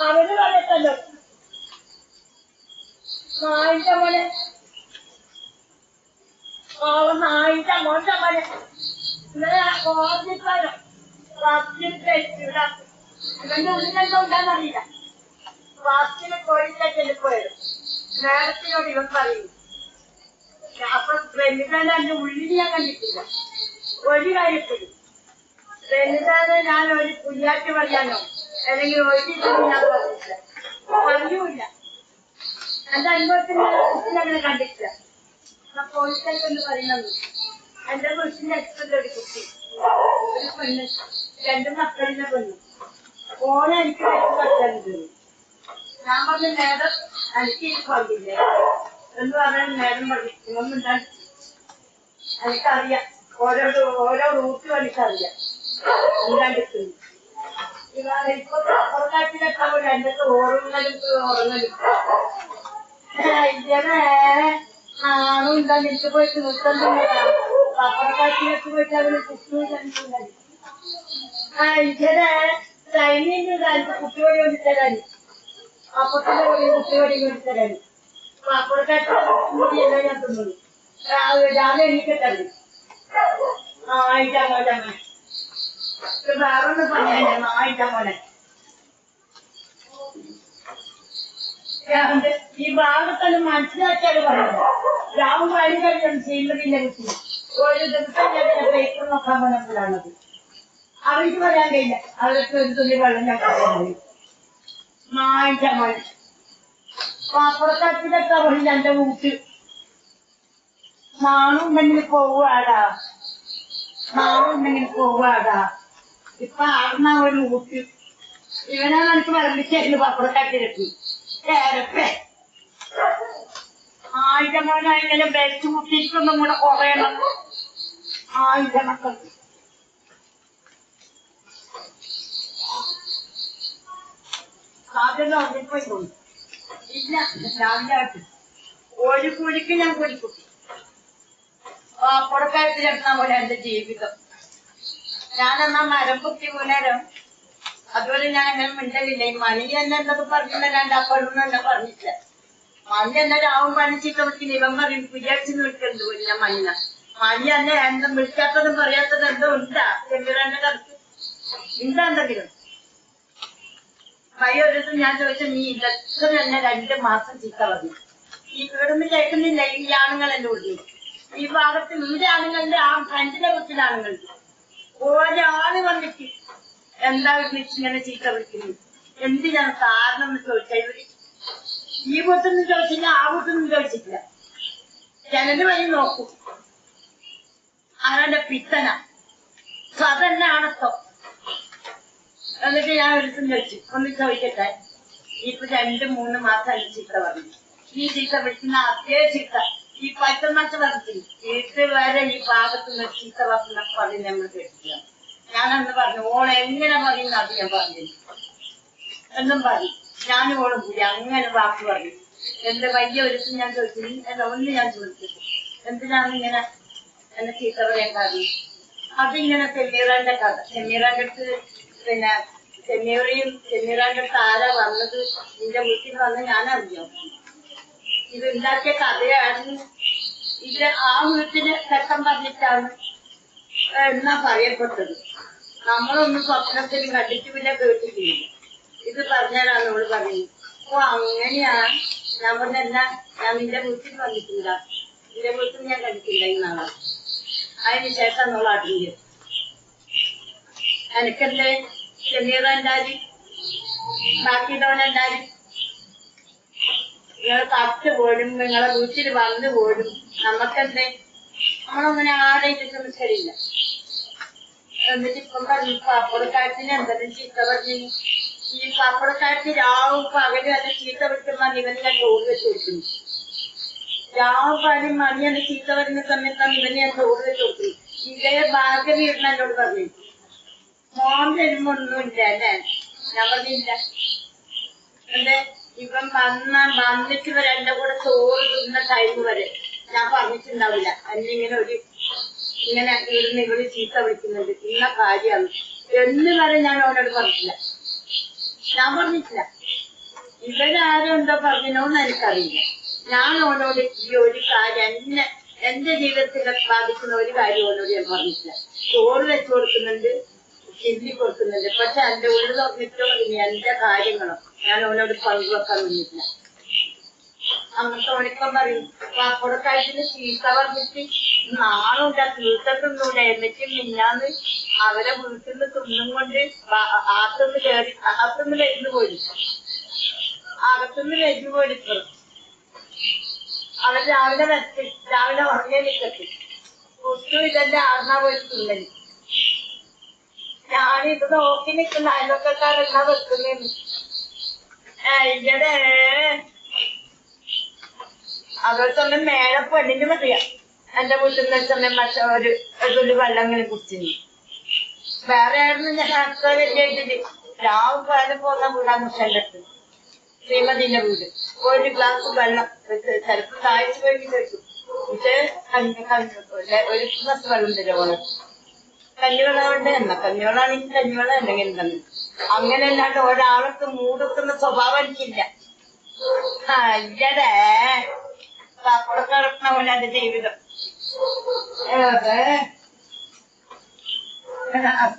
അവന് പറയത്തല്ലോ നായിന്റെ മോനെ നായിന്റെ മോന്റെ മോനെ ഇന്നലെ കോടതിക്കാരോ ഇവന്റെ ഉള്ളിലെന്തോ ഉണ്ടാന്നറിയില്ല. ക്ലാസ്സിന് പോയിട്ടേ പോയത് നേരത്തിനോട് ഇവൻ പറയും. അപ്പൊ പ്രമിതാനെ എന്റെ ഉള്ളിൽ ഞാൻ കണ്ടിട്ടില്ല ഒരു കാര്യത്തിലും. പ്രമിതാനെ ഞാൻ ഒരു പുലിയാറ്റ് പറയാനോ അല്ലെങ്കിൽ ഒഴിച്ചിട്ടൊന്നും ഞാൻ പറഞ്ഞില്ല, പറഞ്ഞില്ല. എന്റെ അനുഭവത്തിനെ കണ്ടിട്ടില്ല. പോയിട്ടൊന്ന് പറയുന്നത് എന്റെ വീട്ടിന്റെ അടുത്തുള്ള ഒരു കുട്ടി, ഒരു പെണ്ണ്, 2 മക്കളിന്റെ പെണ്ണ്. ഓനെ എനിക്ക് വെച്ച് കത്തുന്നത്. ഞാൻ പറഞ്ഞ നേരം എനിക്ക് പറഞ്ഞില്ലേ എന്ന് പറഞ്ഞാൽ നേരം പറഞ്ഞു ഇവന്നുണ്ടാക്കി. എനിക്കറിയാം ഓരോ റൂട്ടും എനിക്കറിയാം ഉണ്ടാക്കിട്ടുണ്ട്. ഇപ്പൊ അപ്പുറക്കാട്ടിലൊക്കെ എന്റെ ഉറങ്ങലും ഇങ്ങനെ ആണും എന്താ എനിക്ക് പോയിട്ട് നിർത്തുന്നില്ല. അപ്പുറക്കാട്ടിലേക്ക് പോയിട്ട് അവര് കുട്ടികളുണ്ടായി. ഇങ്ങനെ ചൈനീന്ന് കുട്ടിയോടി കൊണ്ടിത്തരാൻ, അപ്പുറത്തിന്റെ കുട്ടിയോടി കൊണ്ടിത്തരാൻ. അപ്പൊ അപ്പുറക്കാട്ടില്ല ഞാൻ തിന്നത് രാവിലെ എണീക്കട്ടത്. ആയിട്ടാ മോനെ വേറൊന്ന് പറഞ്ഞ ആയിട്ടാ മോനെ. ഈ ഭാഗത്തൊന്ന് മനസ്സിലാക്കിയാണ് പറഞ്ഞത്. രാവും വഴി കഴിയും ചെയ്യുന്നതിന്റെ കുട്ടി ഒരു ദിവസം ഞാൻ പേപ്പർ നോക്കാൻ പറഞ്ഞപ്പോഴാണത്. അവർക്ക് പറയാൻ കഴിയില്ല, അവർക്ക് ഒരു തുള്ളി വെള്ളം ഞാൻ പറയാൻ. മായിട്ട മോനെ അപ്പുറക്കാട്ടിലൊക്കെ പോയി എന്റെ വീട്ട് നാണുണ്ടെങ്കിൽ പോവാടാ, നാണുണ്ടെങ്കിൽ പോവാടാ. ഇപ്പൊ ആടുന്ന ഒരു ഊട്ട് ഇവനാ നമുക്ക് വിളമ്പിച്ചായിരുന്നു അപ്പുറക്കാട്ടിലെത്തി. ആയിരം മോനെ ഇങ്ങനെ ബെസ്റ്റ് കുട്ടിക്കൊന്നും കൂടെ കുറയണം. ആയിരം മക്കൾ സാധ്യത ഉറങ്ങിപ്പോയി തോന്നി. ഇല്ല രാവിലെ ഒരു കുഴിക്ക് ഞാൻ കുടിക്കും. പുറക്കാലത്തിലെടുത്താൽ പോലെ എന്റെ ജീവിതം. ഞാനെന്നാ മരം പൊട്ടി വീണേരം അതുപോലെ ഞാൻ അങ്ങനെ മിണ്ടലില്ല. ഈ മണി എന്നെ എന്തൊക്കെ പറഞ്ഞില്ല, അപ്പോഴൊന്നും എന്നെ പറഞ്ഞില്ല. മണി എന്നെ രാവും പണി ചീത്ത വിളിക്കുന്ന ഇവൻ പറയും വിചാരിച്ചെന്ന് വിളിക്കുന്നത് പോലില്ല. മണി എന്നെ എന്താ വിളിക്കാത്തതും പറയാത്തതും എന്തോ ഉണ്ടാ ചെമ്പിറന്റെ കറുത്ത് ഉണ്ടാ എന്തെങ്കിലും. ഒരു ഞാൻ ചോദിച്ചാൽ നീ ഇതൊക്കെ തന്നെ 2 മാസം ചീത്ത പറഞ്ഞു. ഈ വീടൊന്നും കേൾക്കുന്നില്ല ഈ ആണുങ്ങൾ എന്റെ ഉള്ളിൽ. ഈ ഭാഗത്ത് വീട് ആണുങ്ങളുടെ ആ ഫ്രണ്ടിലെ വീട്ടിലെ ആണുങ്ങൾക്ക് ഒരാള് വന്നിട്ട് എന്താ ഇങ്ങനെ ചീത്ത വിളിക്കുന്നത്, എന്തിനാണ് കാരണം എന്ന് ചോദിച്ചാൽ ഇവര് ഈ വീട്ടൊന്നും ചോദിച്ചില്ല, ആ വീട്ടൊന്നും ചോദിച്ചിട്ടില്ല. ജനല് വഴി നോക്കും അവരുടെ പിത്തന അതന്നെ ആണത്തോ. എന്നിട്ട് ഞാൻ ഒരു ദിവസം ചോദിച്ചു, ഒന്ന് ചോദിക്കട്ടെ, ഇപ്പൊ 2-3 മാസം ചീത്ത പറഞ്ഞു. ഈ ചീത്ത വിളിക്കുന്ന അതേ ചീത്ത ഈ 10 മാസം പറഞ്ഞില്ല. വീട്ടുകാരെ ഈ ഭാഗത്തുനിന്ന് ചീത്ത പറഞ്ഞ പതി നമ്മൾ കേട്ടില്ല. ഞാനന്ന് പറഞ്ഞു ഓളെ എങ്ങനെ പറയുന്ന അത് ഞാൻ പറഞ്ഞു എന്നും പറഞ്ഞു. ഞാനും ഓളും കൂടി അങ്ങനെ വാക്ക് പറഞ്ഞു. എന്റെ വലിയ ഒരു ദിവസം ഞാൻ ചോദിച്ചു, എന്റെ ഒന്ന് ഞാൻ ചോദിച്ചു എന്തിനാണ് ഇങ്ങനെ എന്നെ ചീത്ത പറയാൻ കാരണം. അതിങ്ങനെ സെമീറാന്റെ കഥ. സെമീറാന്റെ അടുത്ത് പിന്നെ സെമീറാന്റെ അടുത്ത് ആരാ വന്നത്, നിന്റെ വീട്ടിൽ വന്ന് ഞാനറിഞ്ഞോ. ഇത് ഉണ്ടാക്കിയ കഥയാണ്. ഇത് ആ വീട്ടിന് തെക്കം പറഞ്ഞിട്ടാണ് എന്നാ പറയപ്പെട്ടത്. നമ്മളൊന്നും സ്വപ്നത്തിൽ കണ്ടിട്ടുമില്ല, കേട്ടിട്ടില്ല. ഇത് പറഞ്ഞാലാണ് അവള് പറയുന്നത്. ഓ അങ്ങനെയാണ്. ഞാൻ പറഞ്ഞല്ല, ഞാൻ നിന്റെ വീട്ടിൽ വന്നിട്ടില്ല, നിന്റെ വീട്ടിൽ ഞാൻ കണ്ടിട്ടില്ല എന്നാണ്. അതിന് ശേഷം നമ്മൾ അറിഞ്ഞത്. എനിക്കെന്തേ ചെറിയത ഉണ്ടായി, ബാക്കിയുള്ളവനുണ്ടായി. നിങ്ങൾ കത്ത് പോലും നിങ്ങളെ വീട്ടിൽ വന്നു പോലും നമുക്കെന്തേ, നമ്മളങ്ങനെ ആരായിട്ട് ശരിയില്ല. എന്നിട്ട് ഇപ്പം പറഞ്ഞു പാപ്പടക്കാരത്തിന് എന്തെങ്കിലും ചീത്ത പറഞ്ഞു. ഈ പാപ്പടക്കാരത്തിന് രാവും പകലും എന്നെ ചീത്ത വിളിക്കുമ്പോൾ ഇവന് ഞാൻ ചോറ് വെച്ച് കൊടുക്കുന്നു. രാവും പകലും മണി എന്നെ ചീത്ത വരുന്ന സമയത്താണ് ഇവന് ഞാൻ ചോറ് വെച്ച് കൊടുക്കുന്നു. ഇതേ ഭാഗ്യം ഇടുന്ന എന്നോട് പറഞ്ഞു, മോൻ വരുമ്പോ ഒന്നുമില്ല അല്ലേ. ഞാൻ പറഞ്ഞില്ല. എന്റെ ഇവൻ വന്നിട്ട് വരെ എന്റെ കൂടെ ചോറ് തിന്ന ടൈം വരെ ഞാൻ പറഞ്ഞിട്ടുണ്ടാവില്ല എന്നിങ്ങനെ ഇങ്ങനെ ഇവര് ചീത്ത വിളിക്കുന്നുണ്ട് ഇന്ന കാര്യമാണ് എന്ന് വരെ ഞാൻ അവനോട് പറഞ്ഞിട്ടില്ല. ഞാൻ പറഞ്ഞിട്ടില്ല. ഇവരാരും എന്താ പറഞ്ഞോന്ന് എനിക്കറിയില്ല. ഞാൻ ഓനോട് ഈ ഒരു കാര്യം എന്റെ ജീവിതത്തിൽ ബാധിക്കുന്ന ഒരു കാര്യം ഓനോട് ഞാൻ പറഞ്ഞിട്ടില്ല. ചോറ് വെച്ചു കൊടുക്കുന്നുണ്ട്, ചിന്തി കൊടുക്കുന്നുണ്ട്. പക്ഷെ എന്റെ ഉള്ളിൽ തുറന്നിട്ടോ എന്റെ കാര്യങ്ങളോ ഞാൻ ഓനോട് പങ്കുവെക്കാൻ നിന്നിട്ടില്ല. അങ്ങനത്തെ ഓനിപ്പം പറയും പാപ്പടക്കാര്യത്തിന് ചീത്ത പറഞ്ഞിട്ട് നാളുണ്ടാ ചീത്ത തിന്നൂടെ. എന്നിട്ട് മിന്നാന്ന് അവരെ വീട്ടിൽ നിന്ന് തിന്നും കൊണ്ട് അകത്തുനിന്ന് വരുന്നു പോയി അവർ രാവിലെ ഉറങ്ങേ നിൽക്കട്ടെ ഒട്ടും ഇതെന്റെ ആർന്നാ പോയി തിന്നല്. ഞാനിത് നോക്കി നിൽക്കുന്ന അയൽവക്കക്കാരെന്നാ വെക്കുന്നേന്ന്. ഇവിടെ അവർക്കൊന്ന് മേലെ പെണ്ണിന് മതിയാ. എന്റെ വീട്ടിൽ നിന്ന് സമയം പക്ഷെ ഒരു തുള്ളി വെള്ളം ഇങ്ങനെ കുടിച്ചിരുന്നു. വേറെ ആയിരുന്നു ഞാൻ അടുത്ത വലിയ രാവും പകലും പോകുന്ന വീടാ മുഷന്റെ അടുത്ത് ശ്രീമതിന്റെ വീട്. ഒരു ഗ്ലാസ് വെള്ളം ചിലപ്പോൾ താഴ്ച പോയി വെച്ചു. പക്ഷേ ഒരു ഗ്ലാസ് വെള്ളം തരും പോലെ കഞ്ഞിവെള്ളം കൊണ്ട് എണ്ണ കഞ്ഞിവെള്ളമാണെങ്കിൽ കഞ്ഞിവെള്ളം എന്തെങ്കിലും തന്നെ. അങ്ങനെ അല്ലാണ്ട് ഒരാൾക്ക് മൂടുക്കുന്ന സ്വഭാവം എനിക്കില്ല. ഇല്ലടേ പാപ്പടൊക്കെ ഇറക്കണ പോലെ എന്റെ ജീവിതം.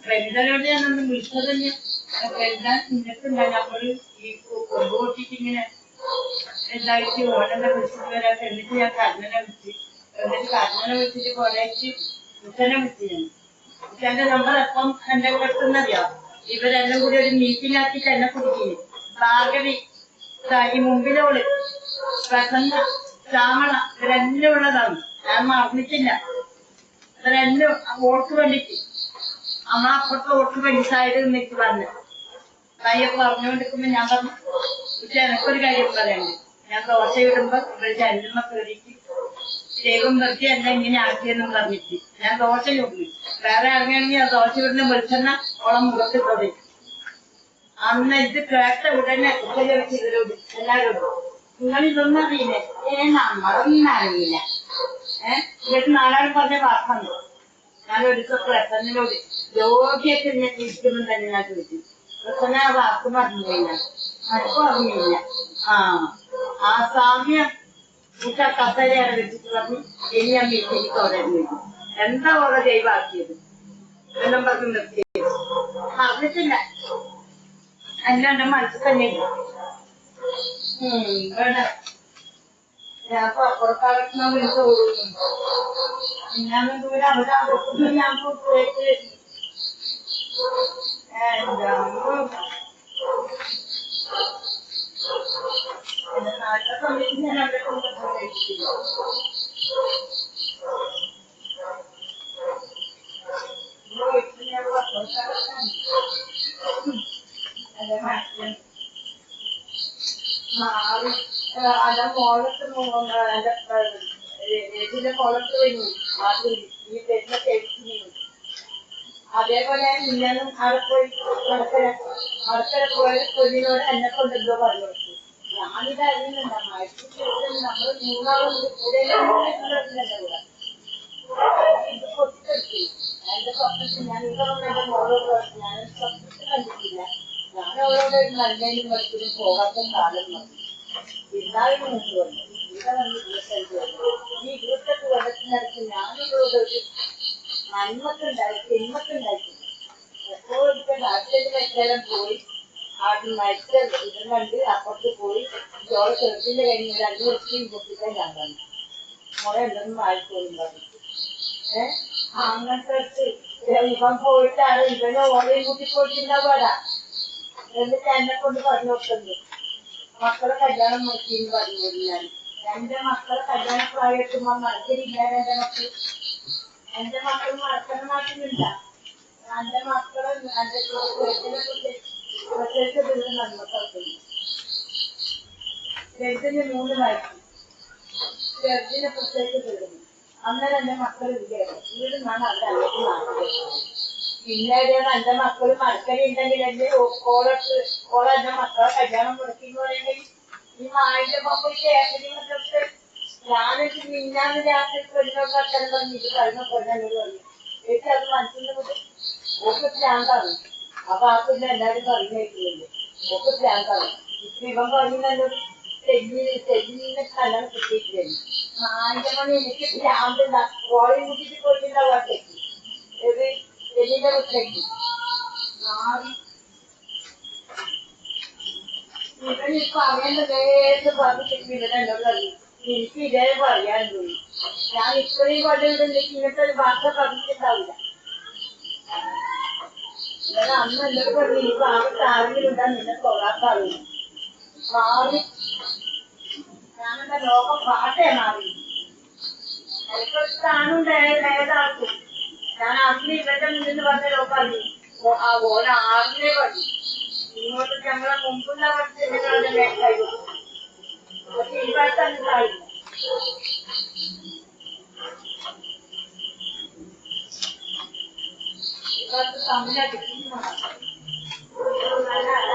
ഫ്രണ്ടിനോട് ഞാനൊന്ന് വിളിച്ചത് തന്നെ ഫ്രണ്ടാ ചിന്തക്കുണ്ടാ നമ്മള് ഈ കൊണ്ടുപോട്ടിട്ട് ഇങ്ങനെ എന്തായിട്ട് ഓനെന്നെ വിളിച്ചിട്ട് വരാത്ത. എന്നിട്ട് ഞാൻ കർണനെ വിളിച്ച് വിളിച്ചിട്ട് കൊറേക്ക് മുത്തനെ വിളിച്ചു. ഞാൻ മുത്തന്റെ നമ്പർ എപ്പം എന്റെ കിടക്കുന്നറിയോ? ഇവരെല്ലാം കൂടി ഒരു മീറ്റിംഗ് ആക്കിട്ട് എന്നെ കുടിക്കുന്നു. ഭാഗവി ഈ മുമ്പിലോള് പ്രസന്ന ശ്യാമള ഇവരെല്ലാം ഉള്ളതാണ്. ഞാൻ മറന്നിട്ടില്ല. ഇവരെല്ലാം വോട്ട് വേണ്ടിട്ട് നമ്മളപ്പുറത്തെ വോട്ട് വേണ്ടിട്ടായത് എന്നിട്ട് പറഞ്ഞു കയ്യൊക്കെ പറഞ്ഞുകൊണ്ടിരിക്കുമ്പോ ഞാൻ പറഞ്ഞു പക്ഷെ എനക്കൊരു കാര്യം പറയണ്ട്. ഞാൻ ദോശ ഇടുമ്പോ ഇവരുടെ അല്ലുമ്മ കയറിയിട്ട് ദൈവം വെറുതെ എന്നെ ഇങ്ങനെ ആക്കിയെന്നും പറഞ്ഞിട്ട് ഞാൻ ദോശ ഇടുന്നു. വേറെ ഇറങ്ങിയാണെങ്കിൽ ആ ദോശ ഇടുന്ന വെളിച്ചെണ്ണ ഓളം മുഖത്ത് തുടങ്ങി. അന്ന് ഇത് കേട്ട ഉടനെ ഉപയോഗിച്ച് ഇവരോട് എല്ലാവരോടും നിങ്ങൾ ഇതൊന്നും അറിയില്ലേ? നമ്മളൊന്നും അറിയില്ല. ഇവര് നാലാളും പറഞ്ഞ വാർത്തണ്ടോ? ഞാൻ ഒരു പ്രസന്നോട് രോഗിയൊക്കെ ഞാൻ ഇരിക്കുമ്പോൾ തന്നെ ഞാൻ ചോദിച്ചു. പ്രസന്ന ആ വാക്ക് പറഞ്ഞു കഴിഞ്ഞാൽ അനക്കും അറിയില്ല. ആ സാമ്യം മുട്ട കസേരയാണ് വെച്ചിട്ട് പറഞ്ഞു ഇനി ആ മീറ്റിംഗ് തുടരുന്നു. എന്താ ഓരോ ദൈവമാക്കിയത് എന്നും പറഞ്ഞു നിർത്തിയത് അറിഞ്ഞിട്ടില്ല. അല്ലാണ്ട് മനസ്സിൽ തന്നെ ഇവിടെ ഞാൻ പുറത്താക്കുന്ന വിളിച്ചു കൊടുക്കുന്നു. ഞാൻ ദൂരെ അവിടെ അകത്തുനിന്ന് ഞാൻ പോയിട്ട് എന്റെ നാട്ടിലെ സമയത്ത് ഞാൻ അവിടെ കൊണ്ടുപോയി കഴിച്ചിട്ടില്ല. ഞാൻ പുറത്താക്കാൻ അതെ മാറ്റി മാറി അതെ മോളത്ത് എന്റെ മോളത്ത് കഴിഞ്ഞു മാറ്റി ഈ വരുന്ന കേൾക്കുന്നു. അതേപോലെ ഇന്നും അവിടെ പോയി മടക്കര പോയ കൊല്ലിനോട് എന്നെ കൊണ്ടെന്തോ പറഞ്ഞു കൊടുത്തു. ഞാനിത് അറിയുന്നുണ്ട് മയത്തിൽ നമ്മള് മൂന്നാളും ഇത് പൊട്ടിക്കെടുത്തി എന്റെ സ്വപ്നത്തിൽ ഞാൻ ഇവിടെ വന്ന് എന്റെ മോളോട് പറഞ്ഞു ഞാൻ സ്വപ്നത്തിൽ കണ്ടിട്ടില്ല. ഞാൻ അവളോട് നന്മയിലും മറ്റും പോകാത്ത കാലം മതി. എന്നാലും മുമ്പ് വന്നു ഇവിടെ വന്ന് 25 വന്നു. ഈ 28 കൊല്ലത്തിനടുത്ത് ഞാനിവളോട് ഒരു നന്മക്കുണ്ടായിട്ടില്ല. എപ്പോഴും അടുത്തേക്ക് വെച്ചാലും പോയി ആദ്യം മരിച്ച ഇതും കണ്ട് അപ്പുറത്ത് പോയി ചോള ചെറുപ്പിന്റെ കഴിഞ്ഞ് 2 വർഷം പൊട്ടിക്കാൻ ഞാൻ തന്നു. മോളെ എന്തൊന്നും ആയിക്കോളും പറഞ്ഞു. അങ്ങനത്തെ ഇവൻ പോയിട്ടാണ് ഇവനെ ഓളയും കൂട്ടി പോയിട്ടുണ്ടാ പോരാ. എന്നിട്ട് എന്നെ കൊണ്ട് പറഞ്ഞു കൊടുക്കുന്നത് മക്കളെ കല്യാണം നോക്കിയെന്ന് പറഞ്ഞു. ഞാൻ എന്റെ മക്കളെ കല്യാണ പ്രായത്തുമ്പോ മറക്കലില്ല. എന്റെ മക്കൾ മറക്കണ മാറ്റുന്നില്ല. എന്റെ മക്കളെ എന്റെ പ്രത്യേകിച്ച് ദൂരം നന്മക്കുന്നു. ചെറുതിന് 3 വയസ്സ്. ചെറുതിന് പ്രത്യേകിച്ച് ദൂരം. അന്നേരം എന്റെ മക്കൾ ഇല്ലായിരുന്നു. വീട് ഞാൻ അവിടെ അല്ലെങ്കിൽ നാട്ടിലേക്ക്. പിന്നീട് എന്റെ മക്കൾ മറക്കലുണ്ടെങ്കിൽ എന്റെ ഓളെ എന്റെ മക്കളെ കല്യാണം മുടക്കിന്ന് പറയുന്നത് ഈ മായിന്റെ പമ്പ് കേരളത്തിലൊക്കെ ഞാനൊക്കെ മിന്നാന്ന് രാത്രി പെണ്ണൊക്കെ അച്ഛനെ പറഞ്ഞു ഇത് കഴിഞ്ഞ പെണ്ണോട് പറഞ്ഞു. എനിക്ക് അത് മനസ്സിന്റെ കൂടെ ഒക്കെ ഭ്രാന്താണ്. അപ്പൊ ആ പിന്നെ എല്ലാവരും പറയുന്നേക്കില്ലേ ഒക്കെ ഭ്രാന്താണ്. ഇവൻ പറഞ്ഞല്ലോ തെങ്ങിനെ കല്യാണം കിട്ടിയിട്ടില്ല. 4 മണി എനിക്ക് ഭ്രാന്തുണ്ടാ കോഴി കുട്ടിക്ക് പോയിട്ടുണ്ടാവും ആ തെക്ക് ഇത് തെങ്ങിന്റെ മുറ്റേക്ക് ഇവനിപ്പോ അവന്റെ നേരത്തെ പറഞ്ഞിട്ട് ഇവൻ എന്നോട് പറഞ്ഞു എനിക്ക് ഇതേ പറയാൻ പോയി. ഞാൻ ഇത്രയും കൊണ്ടുണ്ടെങ്കിൽ ഇങ്ങനത്തെ ഒരു ഭാഷ പറഞ്ഞിട്ടുണ്ടാവില്ല. ഇവൻ അന്ന് എന്നോട് പറഞ്ഞു ഈ ഭാഗത്ത് ആരെങ്കിലും ഉണ്ടാ നിന്നെ തൊഴാൻ പറയും മാറി. ഞാനെന്റെ ലോകം പാട്ടേ മാറി. എനിക്കൊരു സ്ഥാനുണ്ടായതാക്കും. ഞാൻ അന്ന് ഇവരുടെ മുന്നിൽ പറഞ്ഞ ലോകം ഓന ആറിനെ പറഞ്ഞു ഇങ്ങോട്ട് ഞങ്ങളെ മുമ്പുള്ള പഠിച്ചതിനെ മേൽക്കായി. പക്ഷെ ഈ ഭാഗത്ത് അന്നിട്ടായില്ല. ഈ ഭാഗത്ത് തമ്മിലായിട്ട് നല്ല